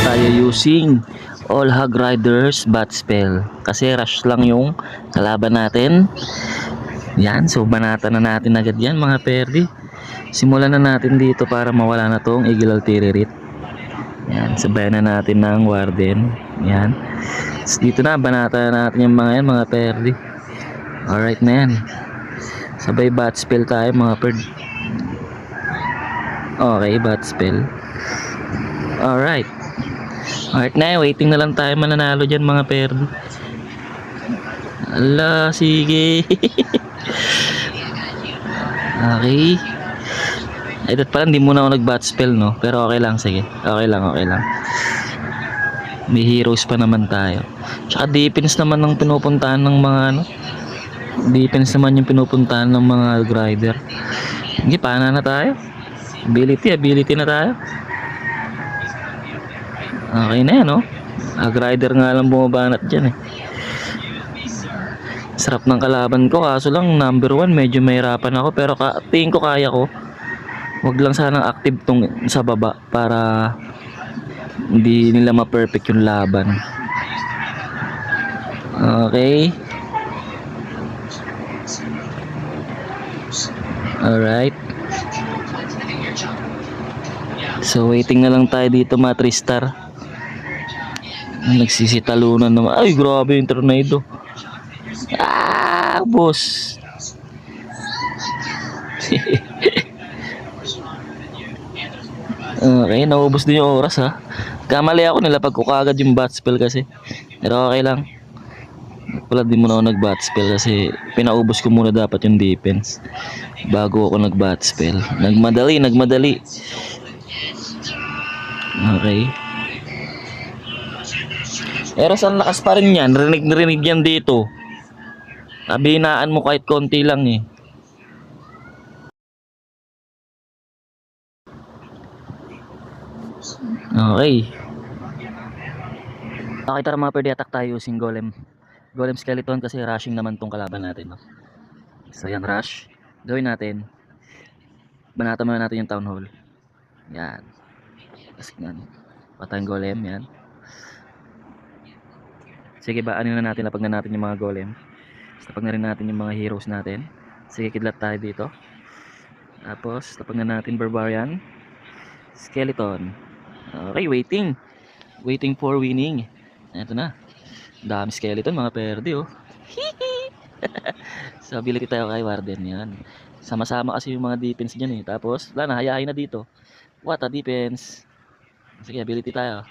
tayo using all hog riders bat spell kasi rush lang yung kalaban natin. Yan, so banatan na natin agad yan mga perdi. Simulan na natin dito para mawala na tong Eagle Altiririt. Yan, sabayan na natin ng Warden. Yan, so, dito na banatan na natin yung mga yan mga perdi. Alright na yan, sabay bat spell tayo mga perd. Okay, bat spell. Alright. Alright na, waiting na lang tayo mananalo dyan mga perdi. Ala, sige. Okay. Ay, dat pala, hindi muna ako nag-bat spell, no? Pero okay lang, sige. Okay lang, okay lang. May heroes pa naman tayo. Tsaka defense naman ng pinupuntahan ng mga, ano? Defense naman yung pinupuntahan ng mga rider. Hindi, paana na tayo. Ability na tayo. Okay na yan, no? Rider nga lang bumabanat dyan, eh. Sarap ng kalaban ko, kaso lang number 1 medyo mahirapan ako, pero tingin ko kaya ko. Wag lang sanang active tong sa baba para hindi nila ma-perfect yung laban. Okay. Alright. So waiting na lang tayo dito mga 3 star. Nagsisitalunan naman. Ay, grabe yung tornado. Boss. Okay, naubos din yung oras ha. Kamali ako, nilapag ko kagad yung bat spell kasi. Pero okay lang. Wala, din muna ako nag bat spell kasi pinaubos ko muna dapat yung defense bago ako nag bat spell. Nagmadali. Okay. Eros, ang lakas pa rin yan. Rinig yan dito. Kabinaan mo kahit konti lang eh. Okay. Okay, tara mga pwede attack tayo using Golem Skeleton kasi rushing naman tong kalaban natin, no? So yan, rush. Gawin natin. Banatan muna natin yung Town Hall. Yan. Kasi yan. Patayin Golem, yan. Sige ba, ano na natin, lapag na natin yung mga Golem. Lapag na rin natin yung mga heroes natin. Sige, kidlat tayo dito. Tapos, lapag na natin Barbarian Skeleton. Okay, waiting for winning. Ito na, dami skeleton mga perdi, oh. So ability tayo kay Warden, yan. Sama-sama kasi yung mga defense dyan, eh. Tapos wala na, hayain na dito. What a defense. Sige, ability tayo.